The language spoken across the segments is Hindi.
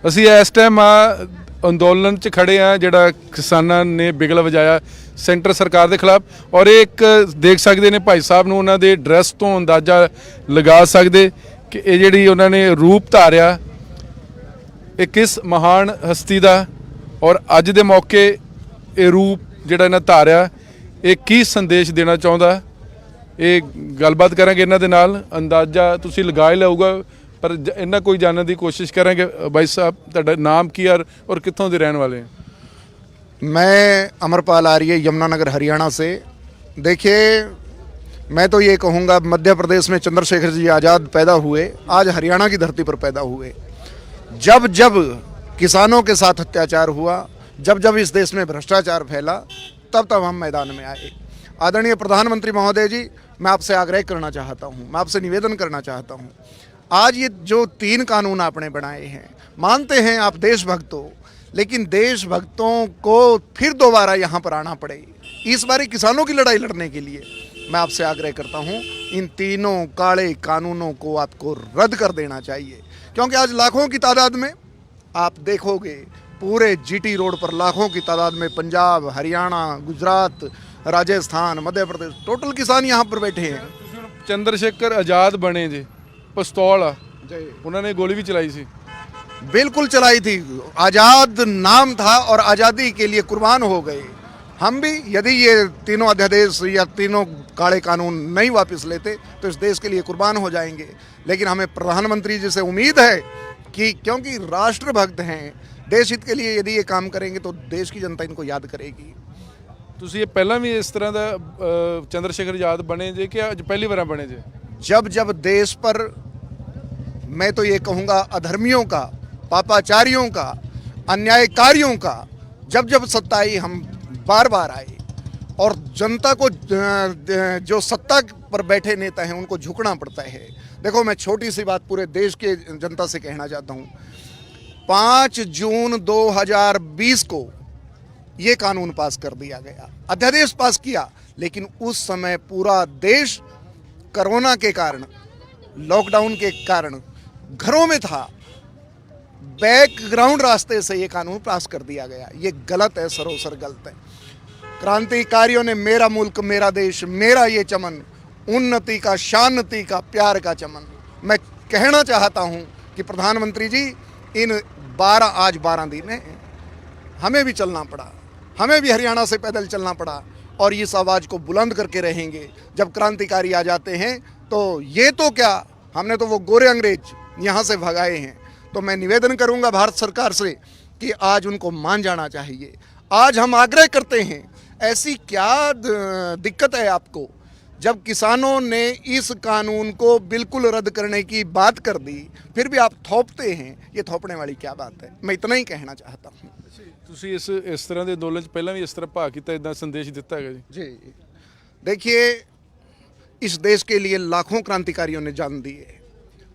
ਅਸੀਂ ਇਸ ਟਾਈਮ ਅੰਦੋਲਨ 'ਚ ਖੜੇ ਆ ਜਿਹੜਾ ਕਿਸਾਨਾਂ ਨੇ ਬਿਗਲ ਵਜਾਇਆ ਸੈਂਟਰ ਸਰਕਾਰ ਦੇ ਖਿਲਾਫ। ਔਰ ਇਹ ਇੱਕ ਦੇਖ ਸਕਦੇ ਨੇ ਭਾਈ ਸਾਹਿਬ ਨੂੰ ਉਹਨਾਂ ਦੇ ਡਰੈਸ ਤੋਂ ਅੰਦਾਜ਼ਾ ਲਗਾ ਸਕਦੇ ਕਿ ਇਹ ਜਿਹੜੀ ਉਹਨਾਂ ਨੇ ਰੂਪ ਧਾਰਿਆ ਇਹ ਕਿਸ ਮਹਾਨ ਹਸਤੀ ਦਾ, ਔਰ ਅੱਜ ਦੇ ਮੌਕੇ ਇਹ ਰੂਪ ਜਿਹੜਾ ਇਹਨਾਂ ਧਾਰਿਆ ਇਹ ਕੀ ਸੰਦੇਸ਼ ਦੇਣਾ ਚਾਹੁੰਦਾ। ਇਹ ਗੱਲਬਾਤ ਕਰਾਂਗੇ ਇਹਨਾਂ ਦੇ ਨਾਲ, ਅੰਦਾਜ਼ਾ ਤੁਸੀਂ ਲਗਾ ਹੀ ਲਊਗਾ पर इन्ना कोई जानने की कोशिश करेंगे। भाई साहब तुहाडा नाम की और कित्थों दे रहने वाले हैं? मैं अमरपाल आर्य यमुनानगर हरियाणा से। देखिए, मैं तो ये कहूँगा मध्य प्रदेश में चंद्रशेखर जी आज़ाद पैदा हुए, आज हरियाणा की धरती पर पैदा हुए। जब जब किसानों के साथ अत्याचार हुआ, जब जब इस देश में भ्रष्टाचार फैला, तब तब हम मैदान में आए। आदरणीय प्रधानमंत्री महोदय जी, मैं आपसे आग्रह करना चाहता हूँ, मैं आपसे निवेदन करना चाहता हूँ, आज ये जो 3 कानून आपने बनाए हैं, मानते हैं आप देशभक्त हो, लेकिन देशभक्तों को फिर दोबारा यहाँ पर आना पड़े इस बारी किसानों की लड़ाई लड़ने के लिए। मैं आपसे आग्रह करता हूँ, इन तीनों काले कानूनों को आपको रद्द कर देना चाहिए, क्योंकि आज लाखों की तादाद में आप देखोगे पूरे जीटी रोड पर लाखों की तादाद में पंजाब, हरियाणा, गुजरात, राजस्थान, मध्य प्रदेश टोटल किसान यहाँ पर बैठे हैं। चंद्रशेखर आज़ाद बने जी, पिस्तौल उन्होंने गोली भी चलाई थी। बिल्कुल चलाई थी, आज़ाद नाम था और आज़ादी के लिए कुर्बान हो गए। हम भी यदि ये तीनों अध्यादेश या तीनों काले कानून नहीं वापस लेते तो इस देश के लिए कुर्बान हो जाएंगे। लेकिन हमें प्रधानमंत्री जी से उम्मीद है कि क्योंकि राष्ट्रभक्त हैं, देश हित के लिए यदि ये काम करेंगे तो देश की जनता इनको याद करेगी। तुसी ये पहला भी इस तरह का चंद्रशेखर आज़ाद बने जे कि अज पहली बार बने जे? जब जब देश पर, मैं तो ये कहूँगा अधर्मियों का, पापाचारियों का, अन्यायकारियों का जब जब सत्ता आई हम बार बार आए, और जनता को जो सत्ता पर बैठे नेता हैं उनको झुकना पड़ता है। देखो, मैं छोटी सी बात पूरे देश के जनता से कहना चाहता हूँ। 5 जून 2020 को ये कानून पास कर दिया गया, अध्यादेश पास किया, लेकिन उस समय पूरा देश कोरोना के कारण, लॉकडाउन के कारण घरों में था। बैकग्राउंड रास्ते से ये कानून पास कर दिया गया। ये गलत है, सरासर गलत है। क्रांतिकारियों ने मेरा मुल्क, मेरा देश, मेरा ये चमन, उन्नति का, शांति का, प्यार का चमन। मैं कहना चाहता हूँ कि प्रधानमंत्री जी, इन 12 दिन है, हमें भी चलना पड़ा, हमें भी हरियाणा से पैदल चलना पड़ा, और इस आवाज़ को बुलंद करके रहेंगे। जब क्रांतिकारी आ जाते हैं तो ये तो क्या, हमने तो वो गोरे अंग्रेज यहाँ से भगाए हैं। तो मैं निवेदन करूँगा भारत सरकार से कि आज उनको मान जाना चाहिए। आज हम आग्रह करते हैं, ऐसी क्या दिक्कत है आपको, जब किसानों ने इस कानून को बिल्कुल रद्द करने की बात कर दी, फिर भी आप थोपते हैं, ये थोपने वाली क्या बात है। मैं इतना ही कहना चाहता हूँ। ਤੁਸੀਂ ਇਸ ਤਰ੍ਹਾਂ ਦੇ ਅੰਦੋਲਨ 'ਚ ਪਹਿਲਾਂ ਵੀ ਇਸ ਤਰ੍ਹਾਂ ਭਾਗ ਕੀਤਾ, ਇਦਾਂ ਸੰਦੇਸ਼ ਦਿੱਤਾ ਹੈਗਾ ਜੀ? जी, देखिए, इस देश के लिए लाखों क्रांतिकारियों ने जान दी है।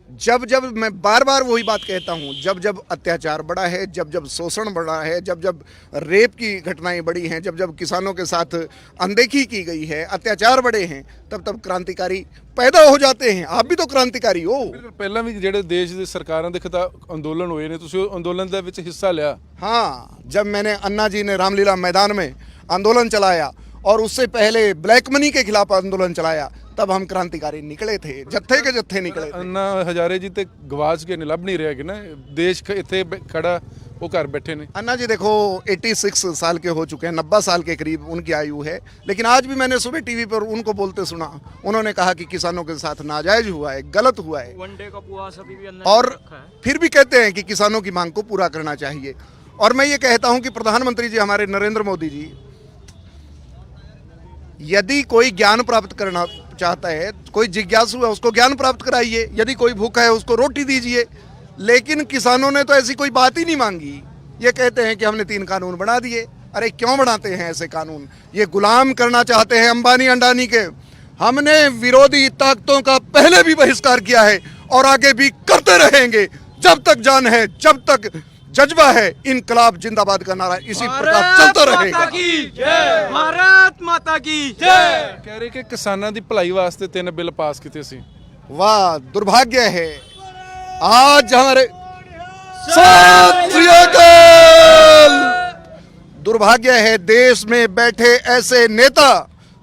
जब जब मैं बार बार वही बात कहता हूँ, जब जब अत्याचार बढ़ा है, जब जब शोषण बढ़ा है, जब जब रेप की घटनाएं बढ़ी हैं, जब जब किसानों के साथ अनदेखी की गई है, अत्याचार बढ़े हैं, तब तब क्रांतिकारी पैदा हो जाते हैं। आप भी तो क्रांतिकारी हो। ਪਹਿਲਾਂ ਵੀ ਜਿਹੜੇ ਦੇਸ਼ ਦੇ ਸਰਕਾਰਾਂ ਦੇ ਖਿਲਾਫ ਅੰਦੋਲਨ ਹੋਏ ਨੇ, ਤੁਸੀਂ ਉਹ ਅੰਦੋਲਨ ਦੇ ਵਿੱਚ ਹਿੱਸਾ ਲਿਆ? हाँ, जब मैंने अन्ना जी ने रामलीला मैदान में आंदोलन चलाया और उससे पहले ब्लैक मनी के खिलाफ आंदोलन चलाया, तब हम क्रांतिकारी निकले थे, जत्थे के जत्थे निकले थे। अन्ना हजारे जी ते गवाच के लभ नहीं रहे कि ना, देश इत्थे खड़ा वो घर बैठे ने। अन्ना जी देखो 86 साल के हो चुके हैं, 90 साल के करीब उनकी आयु है, लेकिन आज भी मैंने सुबह टीवी पर उनको बोलते सुना। उन्होंने कहा कि किसानों के साथ नाजायज हुआ है, गलत हुआ है, वनडे का उपवास अभी भी और फिर भी कहते हैं कि किसानों की मांग को पूरा करना चाहिए। और मैं ये कहता हूँ कि प्रधानमंत्री जी हमारे नरेंद्र मोदी जी, यदि कोई ज्ञान प्राप्त करना चाहता है, कोई जिज्ञासु है, उसको ज्ञान प्राप्त कराइए। यदि कोई भूखा है, उसको रोटी दीजिए। लेकिन किसानों ने तो ऐसी कोई बात ही नहीं मांगी। ये कहते हैं कि हमने 3 कानून बना दिए। अरे क्यों बनाते हैं ऐसे कानून? ये गुलाम करना चाहते हैं अंबानी अंडानी के। हमने विरोधी ताकतों का पहले भी बहिष्कार किया है और आगे भी करते रहेंगे, जब तक जान है, जब तक जज्बा है। इनकलाब जिंदाबाद का नारा इसी प्रकार चलता रहेगा। भारत माता की जय। कह रहे कि किसानों की भलाई वास्ते 3 बिल पास किए सी। वाह, दुर्भाग्य है आज हमारे सत श्री अकाल। दुर्भाग्य है देश में बैठे ऐसे नेता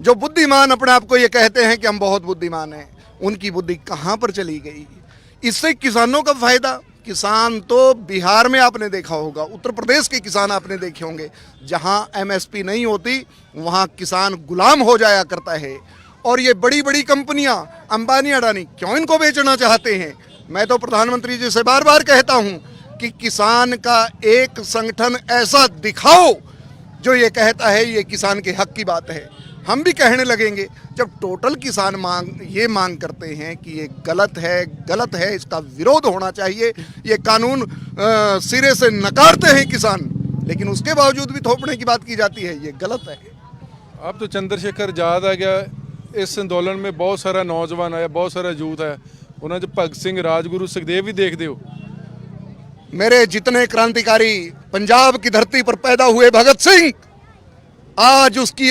जो बुद्धिमान अपने आप को ये कहते हैं कि हम बहुत बुद्धिमान हैं, उनकी बुद्धि कहां पर चली गई। इससे किसानों का फायदा, किसान तो बिहार में आपने देखा होगा, उत्तर प्रदेश के किसान आपने देखे होंगे, जहां एमएसपी नहीं होती वहां किसान गुलाम हो जाया करता है। और ये बड़ी बड़ी कंपनियां अंबानी अडानी क्यों इनको बेचना चाहते हैं। मैं तो प्रधानमंत्री जी से बार बार कहता हूं कि किसान का एक संगठन ऐसा दिखाओ जो ये कहता है ये किसान के हक की बात है। हम भी कहने लगेंगे जब टोटल किसान ये मांग करते हैं कि ये गलत है, इसका विरोध होना चाहिए, ये कानून सिरे से नकारते हैं किसान, लेकिन उसके बावजूद भी थोपने की बात की जाती है, ये गलत है। अब तो चंद्रशेखर आजाद आ गया, इस अंदोलन में बहुत सारा नौजवान आया, बहुत सारा यूथ है, उन्होंने जो भगत सिंह, राजगुरु, सुखदेव भी देखते हो। मेरे जितने क्रांतिकारी पंजाब की धरती पर पैदा हुए भगत सिंह, आज उसकी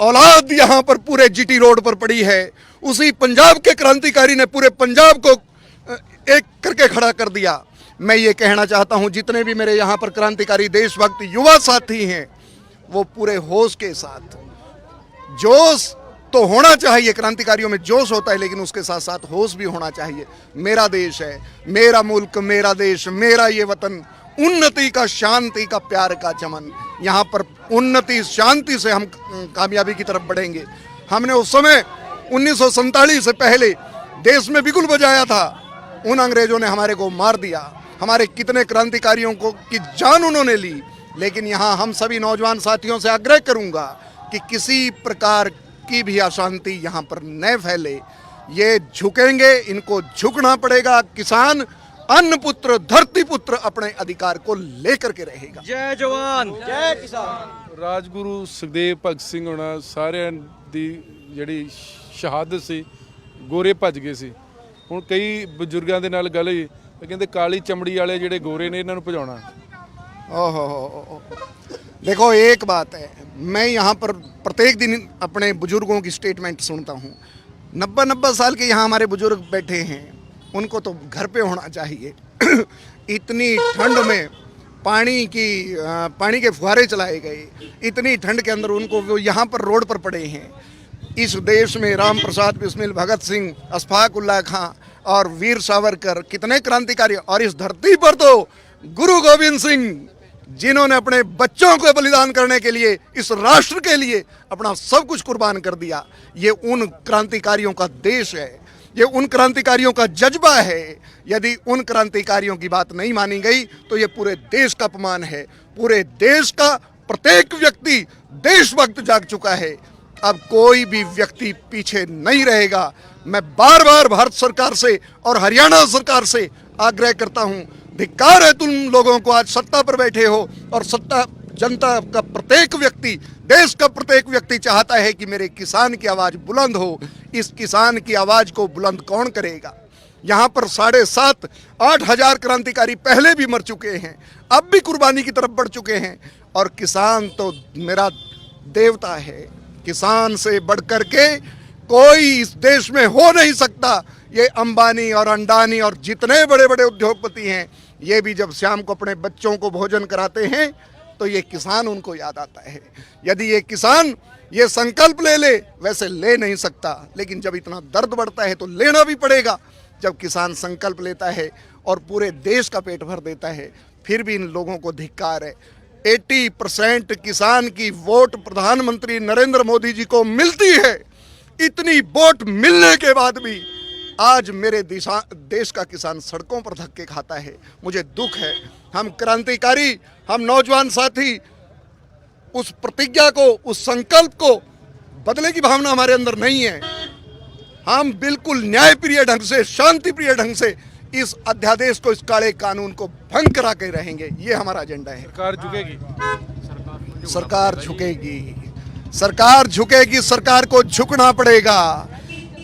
औलाद यहाँ पर पूरे जीटी रोड पर पड़ी है। उसी पंजाब के क्रांतिकारी ने पूरे पंजाब को एक करके खड़ा कर दिया। मैं ये कहना चाहता हूँ जितने भी मेरे यहाँ पर क्रांतिकारी देशभक्त युवा साथी हैं, वो पूरे होश के साथ, जोश तो होना चाहिए, क्रांतिकारियों में जोश होता है, लेकिन उसके साथ साथ होश भी होना चाहिए। मेरा देश है, मेरा मुल्क, मेरा देश, मेरा ये वतन, उन्नति का, शांति का, प्यार का चमन। यहाँ पर उन्नति शांति से हम कामयाबी की तरफ बढ़ेंगे। हमने उस समय 1947 से पहले देश में बिगुल बजाया था, उन अंग्रेजों ने हमारे को मार दिया, हमारे कितने क्रांतिकारियों को की जान उन्होंने ली। लेकिन यहाँ हम सभी नौजवान साथियों से आग्रह करूँगा कि किसी प्रकार की भी अशांति यहाँ पर न फैले। ये झुकेंगे, इनको झुकना पड़ेगा। किसान अन्न पुत्र, धरती पुत्र अपने अधिकार को लेकर के रहेगा। जय जवान जय किसान। राजगुरु सुखदेव, भगत ਸਿੰਘ ਹੋਣਾ ਸਾਰਿਆਂ ਦੀ ਜਿਹੜੀ ਸ਼ਹਾਦਤ ਸੀ, ਗੋਰੇ ਭੱਜ ਗਏ ਸੀ। ਹੁਣ ਕਈ ਬਜ਼ੁਰਗਾਂ ਦੇ ਨਾਲ ਗੱਲ ਹੋਈ, ਕਹਿੰਦੇ ਕਾਲੀ ਚਮੜੀ ਵਾਲੇ ਜਿਹੜੇ ਗੋਰੇ ਨੇ ਇਹਨਾਂ ਨੂੰ ਭਜਾਉਣਾ। ओहो, देखो एक बात है, मैं यहाँ पर प्रत्येक दिन अपने बुजुर्गों की स्टेटमेंट सुनता हूँ। 90 साल के यहाँ हमारे बुजुर्ग बैठे हैं, उनको तो घर पे होना चाहिए। इतनी ठंड में पानी के फुहारे चलाए गए, इतनी ठंड के अंदर उनको वो यहाँ पर रोड पर पड़े हैं। इस देश में राम प्रसाद बिस्मिल, भगत सिंह, अशफाक उल्लाह खां और वीर सावरकर, कितने क्रांतिकारी, और इस धरती पर तो गुरु गोविंद सिंह, जिन्होंने अपने बच्चों को बलिदान करने के लिए, इस राष्ट्र के लिए अपना सब कुछ कुर्बान कर दिया। ये उन क्रांतिकारियों का देश है, ये उन क्रांतिकारियों का जज्बा है। यदि उन क्रांतिकारियों की बात नहीं मानी गई तो ये पूरे देश का अपमान है। पूरे देश का प्रत्येक व्यक्ति देशभक्त जाग चुका है। अब कोई भी व्यक्ति पीछे नहीं रहेगा। मैं बार बार भारत सरकार से और हरियाणा सरकार से आग्रह करता हूं, धिक्कार है तुम लोगों को, आज सत्ता पर बैठे हो और सत्ता जनता का प्रत्येक व्यक्ति, देश का प्रत्येक व्यक्ति चाहता है कि मेरे किसान की आवाज बुलंद हो। इस किसान की आवाज को बुलंद कौन करेगा। यहाँ पर 7,500-8 हजार क्रांतिकारी पहले भी मर चुके हैं, अब भी कुर्बानी की तरफ बढ़ चुके हैं, और किसान तो मेरा देवता है। किसान से बढ़कर के कोई इस देश में हो नहीं सकता। ये अंबानी और अंडानी और जितने बड़े बड़े उद्योगपति हैं, ये भी जब शाम को अपने बच्चों को भोजन कराते हैं तो ये किसान उनको याद आता है। यदि ये किसान ये संकल्प ले ले, वैसे ले नहीं सकता, लेकिन जब इतना दर्द बढ़ता है तो लेना भी पड़ेगा। जब किसान संकल्प लेता है और पूरे देश का पेट भर देता है, फिर भी इन लोगों को धिक्कार है। 80% किसान की वोट प्रधानमंत्री नरेंद्र मोदी जी को मिलती है। इतनी वोट मिलने के बाद भी आज मेरे देश का किसान सड़कों पर धक्के खाता है। मुझे दुख है। हम क्रांतिकारी, हम नौजवान साथी उस प्रतिज्ञा को, उस संकल्प को बदले की भावना हमारे अंदर नहीं है। हम बिल्कुल न्यायप्रिय ढंग से, शांति प्रिय ढंग से इस अध्यादेश को, इस काले कानून को भंग करा के रहेंगे। ये हमारा एजेंडा है। सरकार झुकेगी, सरकार झुकेगी, सरकार झुकेगी, सरकार को झुकना पड़ेगा।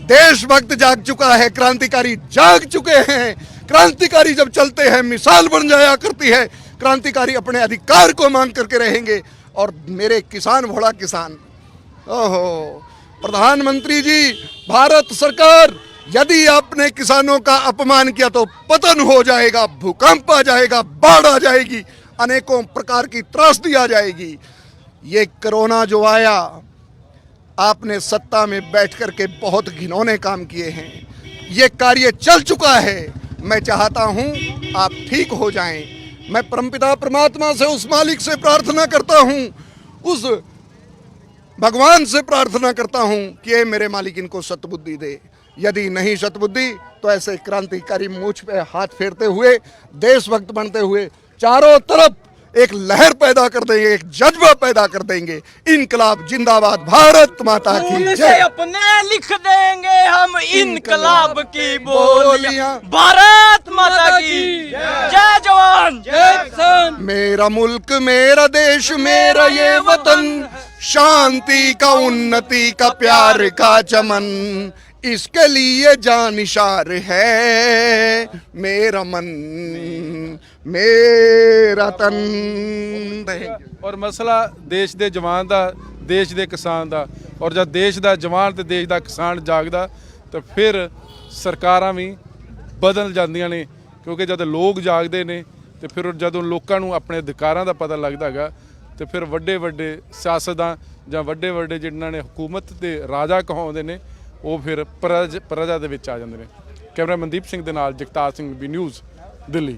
देशभक्त जाग चुका है, क्रांतिकारी जाग चुके हैं। क्रांतिकारी जब चलते हैं मिसाल बन जाया करती है। क्रांतिकारी अपने अधिकार को मांग करके रहेंगे। और मेरे किसान, भोला किसान, ओहो, प्रधानमंत्री जी, भारत सरकार यदि आपने किसानों का अपमान किया तो पतन हो जाएगा, भूकंप आ जाएगा, बाढ़ आ जाएगी, अनेकों प्रकार की त्रासदी आ जाएगी। ये कोरोना जो आया, आपने सत्ता में बैठ करके बहुत घिनौने काम किए हैं। ये कार्य चल चुका है। मैं चाहता हूं आप ठीक हो जाएं। मैं परमपिता परमात्मा से, उस मालिक से प्रार्थना करता हूं, उस भगवान से प्रार्थना करता हूं कि ये मेरे मालिक इनको सतबुद्धि दे। यदि नहीं सतबुद्धि तो ऐसे क्रांतिकारी मूछ पे हाथ फेरते हुए, देशभक्त बनते हुए चारों तरफ एक लहर पैदा कर देंगे, एक जज्बा पैदा कर देंगे। इनकलाब जिंदाबाद, भारत माता की खून से जय। अपने लिख देंगे हम इनकलाब की बोलियां। बोलियां। भारत माता की जय जवान जय किसान। मेरा मुल्क, मेरा देश, मेरा ये वतन, शांति का, उन्नति का, प्यार का चमन, इसके लिए जानिशार है मेरा मन, मेरा तन। ਔਰ ਮਸਲਾ ਦੇਸ਼ ਦੇ ਜਵਾਨ ਦਾ, ਦੇਸ਼ ਦੇ ਕਿਸਾਨ ਦਾ, ਔਰ ਜਦ ਦੇਸ਼ ਦਾ ਜਵਾਨ ਤੇ ਦੇਸ਼ ਦਾ ਕਿਸਾਨ ਜਾਗਦਾ ਤਾਂ ਫਿਰ ਸਰਕਾਰਾਂ ਵੀ ਬਦਲ ਜਾਂਦੀਆਂ ਨੇ, ਕਿਉਂਕਿ ਜਦ ਲੋਕ ਜਾਗਦੇ ਨੇ ਤੇ ਫਿਰ ਜਦੋਂ ਲੋਕਾਂ ਨੂੰ ਆਪਣੇ ਅਧਿਕਾਰਾਂ ਦਾ ਪਤਾ ਲੱਗਦਾ ਹੈਗਾ ਤੇ ਫਿਰ ਵੱਡੇ ਵੱਡੇ ਸਿਆਸਤਦਾਨ ਜਾਂ ਵੱਡੇ ਵੱਡੇ ਜਿਨ੍ਹਾਂ ਨੇ ਹਕੂਮਤ ਤੇ ਰਾਜਾ ਕਹਾਉਂਦੇ ਨੇ ਉਹ ਫਿਰ ਪ੍ਰਜਾ ਦੇ ਵਿੱਚ ਆ ਜਾਂਦੇ ਨੇ। ਕੈਮਰਾ ਮਨਦੀਪ ਸਿੰਘ ਦੇ ਨਾਲ ਜਗਤਾਰ ਸਿੰਘ, ਵੀ ਨਿਊਜ਼, ਦਿੱਲੀ।